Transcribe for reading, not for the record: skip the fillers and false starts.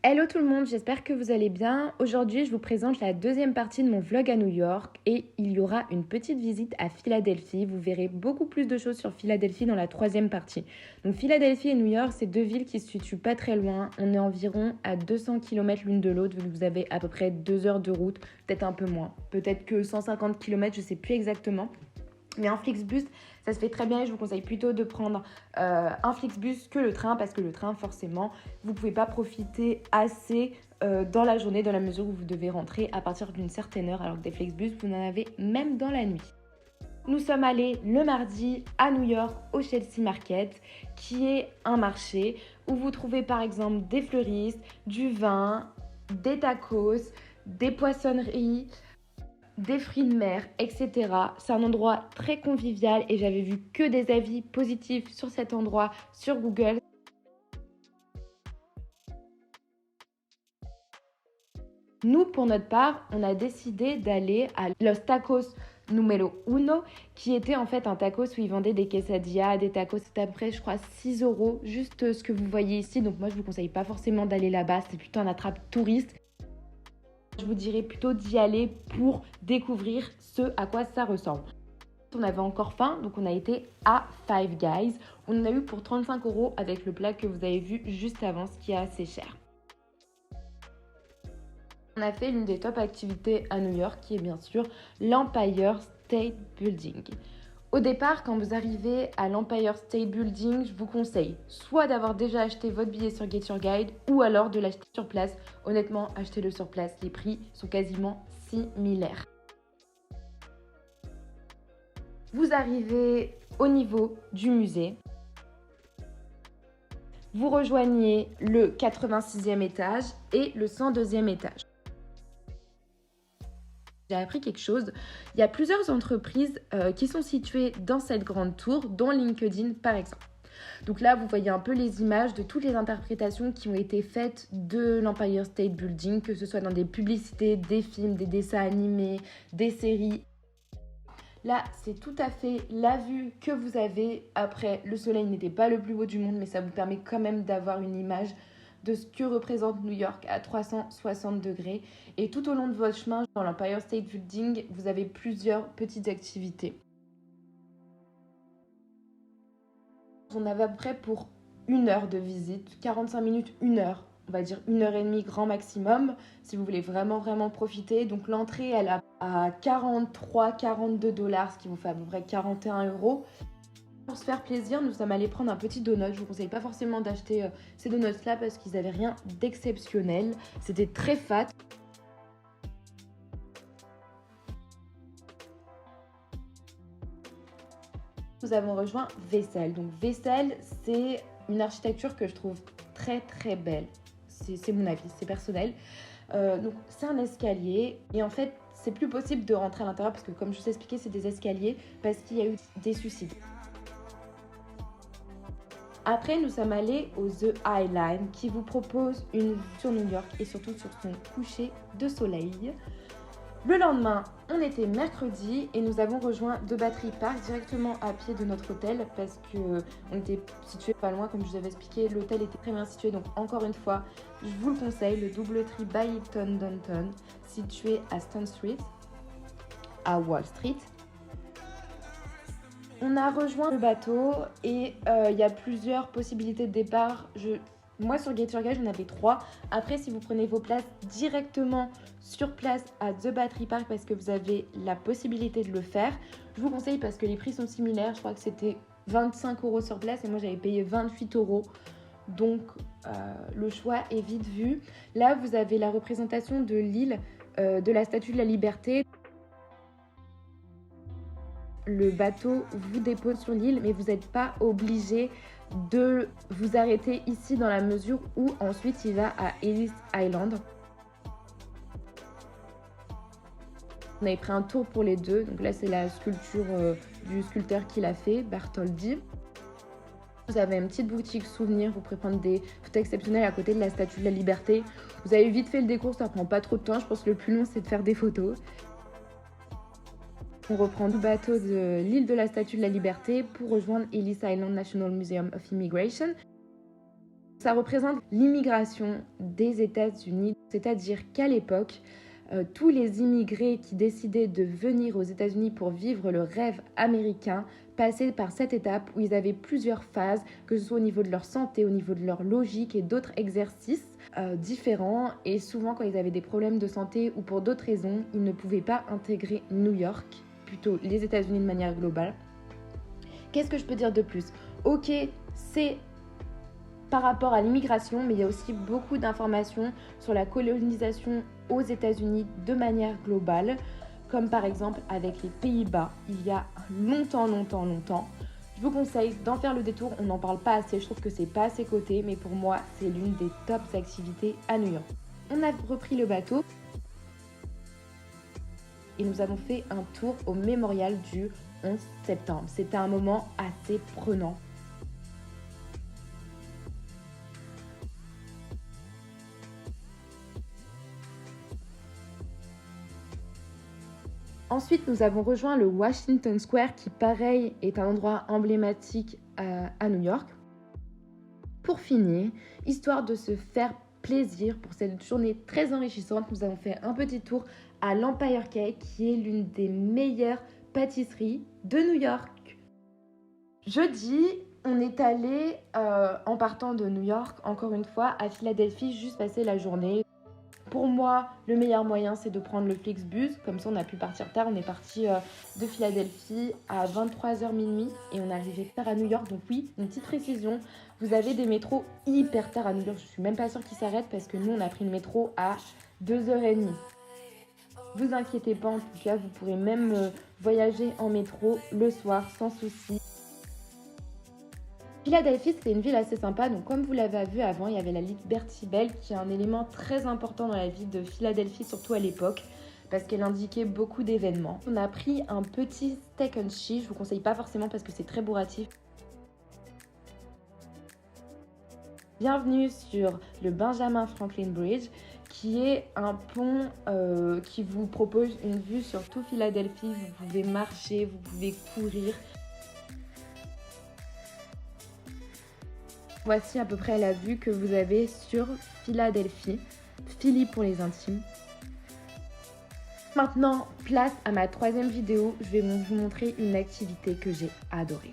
Hello tout le monde, j'espère que vous allez bien. Aujourd'hui, je vous présente la deuxième partie de mon vlog à New York et il y aura une petite visite à Philadelphie. Vous verrez beaucoup plus de choses sur Philadelphie dans la troisième partie. Donc Philadelphie et New York, c'est deux villes qui se situent pas très loin. On est environ à 200 km l'une de l'autre, vu que vous avez à peu près 2 heures de route, peut-être un peu moins. Peut-être que 150 km, je sais plus exactement. Mais en Flixbus, ça se fait très bien et je vous conseille plutôt de prendre un Flixbus que le train parce que le train, forcément, vous ne pouvez pas profiter assez dans la journée dans la mesure où vous devez rentrer à partir d'une certaine heure alors que des Flixbus, vous en avez même dans la nuit. Nous sommes allés le mardi à New York au Chelsea Market qui est un marché où vous trouvez par exemple des fleuristes, du vin, des tacos, des poissonneries, des fruits de mer, etc. C'est un endroit très convivial et j'avais vu que des avis positifs sur cet endroit sur Google. Nous, pour notre part, on a décidé d'aller à Los Tacos Numero Uno, qui était en fait un tacos où ils vendaient des quesadillas, des tacos. C'était à peu près, je crois, 6 euros, juste ce que vous voyez ici. Donc moi, je vous conseille pas forcément d'aller là-bas, c'est plutôt un attrape touriste. Je vous dirais plutôt d'y aller pour découvrir ce à quoi ça ressemble. On avait encore faim, donc on a été à Five Guys. On en a eu pour 35 euros avec le plat que vous avez vu juste avant, ce qui est assez cher. On a fait l'une des top activités à New York, qui est bien sûr l'Empire State Building. Au départ, quand vous arrivez à l'Empire State Building, je vous conseille soit d'avoir déjà acheté votre billet sur Get Your Guide ou alors de l'acheter sur place. Honnêtement, achetez-le sur place, les prix sont quasiment similaires. Vous arrivez au niveau du musée. Vous rejoignez le 86e étage et le 102e étage. J'ai appris quelque chose. Il y a plusieurs entreprises qui sont situées dans cette grande tour, dont LinkedIn par exemple. Donc là, vous voyez un peu les images de toutes les interprétations qui ont été faites de l'Empire State Building, que ce soit dans des publicités, des films, des dessins animés, des séries. Là, c'est tout à fait la vue que vous avez. Après, le soleil n'était pas le plus beau du monde, mais ça vous permet quand même d'avoir une image de ce que représente New York à 360 degrés. Et tout au long de votre chemin dans l'Empire State Building, vous avez plusieurs petites activités. On avait à peu près pour 1 heure de visite, 45 minutes, 1 heure. On va dire 1 heure et demie grand maximum, si vous voulez vraiment profiter. Donc l'entrée, elle est à 43-42 dollars, ce qui vous fait à peu près 41 euros. Pour se faire plaisir, nous sommes allés prendre un petit donut. Je vous conseille pas forcément d'acheter ces donuts-là parce qu'ils n'avaient rien d'exceptionnel. C'était très fat. Nous avons rejoint Vessel. Donc Vessel, c'est une architecture que je trouve très belle. C'est mon avis, c'est personnel. Donc c'est un escalier et en fait c'est plus possible de rentrer à l'intérieur parce que comme je vous ai expliqué c'est des escaliers parce qu'il y a eu des suicides. Après nous sommes allés au The High Line qui vous propose une vue sur New York et surtout sur son coucher de soleil. Le lendemain, on était mercredi et nous avons rejoint The Battery Park directement à pied de notre hôtel parce qu'on était situé pas loin, comme je vous avais expliqué. L'hôtel était très bien situé, donc encore une fois, je vous le conseille, le Doubletree by Hilton Downtown, situé à Stone Street, à Wall Street. On a rejoint le bateau et il y a plusieurs possibilités de départ. Moi, sur Get Your Guide, j'en avais 3. Après, si vous prenez vos places directement sur place à The Battery Park parce que vous avez la possibilité de le faire, je vous conseille parce que les prix sont similaires. Je crois que c'était 25 euros sur place et moi, j'avais payé 28 euros. Donc, le choix est vite vu. Là, vous avez la représentation de l'île de la Statue de la Liberté. Le bateau vous dépose sur l'île, mais vous n'êtes pas obligé de vous arrêter ici dans la mesure où ensuite il va à Ellis Island. On avait pris un tour pour les deux, donc là c'est la sculpture du sculpteur qui l'a fait, Bartholdi. Vous avez une petite boutique souvenir, vous pouvez prendre des photos exceptionnelles à côté de la Statue de la Liberté. Vous avez vite fait le décours, ça prend pas trop de temps, je pense que le plus long c'est de faire des photos. On reprend le bateau de l'île de la Statue de la Liberté pour rejoindre Ellis Island National Museum of Immigration. Ça représente l'immigration des États-Unis, c'est-à-dire qu'à l'époque, tous les immigrés qui décidaient de venir aux États-Unis pour vivre le rêve américain passaient par cette étape où ils avaient plusieurs phases, que ce soit au niveau de leur santé, au niveau de leur logique et d'autres exercices différents. Et souvent, quand ils avaient des problèmes de santé ou pour d'autres raisons, ils ne pouvaient pas intégrer New York, plutôt les États-Unis de manière globale. Qu'est-ce que je peux dire de plus? Ok, c'est par rapport à l'immigration, mais il y a aussi beaucoup d'informations sur la colonisation aux États-Unis de manière globale, comme par exemple avec les Pays-Bas, il y a longtemps. Je vous conseille d'en faire le détour, on n'en parle pas assez, je trouve que c'est pas assez coté, mais pour moi, c'est l'une des tops activités à New York. On a repris le bateau et nous avons fait un tour au mémorial du 11 septembre. C'était un moment assez prenant. Ensuite, nous avons rejoint le Washington Square qui, pareil, est un endroit emblématique à New York. Pour finir, histoire de se faire plaisir pour cette journée très enrichissante, nous avons fait un petit tour à l'Empire Cake qui est l'une des meilleures pâtisseries de New York. Jeudi, on est allé, en partant de New York, encore une fois, à Philadelphie, juste passer la journée. Pour moi, le meilleur moyen, c'est de prendre le Flixbus. Comme ça, on a pu partir tard. On est parti de Philadelphie à 23h minuit et on est arrivé tard à New York. Donc oui, une petite précision, vous avez des métros hyper tard à New York. Je suis même pas sûre qu'ils s'arrêtent parce que nous, on a pris le métro à 2h30. Vous inquiétez pas, en tout cas, vous pourrez même voyager en métro le soir sans souci. Philadelphie, c'est une ville assez sympa, donc comme vous l'avez vu avant, il y avait la Liberty Bell qui est un élément très important dans la vie de Philadelphie, surtout à l'époque, parce qu'elle indiquait beaucoup d'événements. On a pris un petit steak and cheese, je vous conseille pas forcément parce que c'est très bourratif. Bienvenue sur le Benjamin Franklin Bridge, qui est un pont qui vous propose une vue sur tout Philadelphie. Vous pouvez marcher, vous pouvez courir. Voici à peu près la vue que vous avez sur Philadelphie, Philly pour les intimes. Maintenant, place à ma troisième vidéo, je vais vous montrer une activité que j'ai adorée.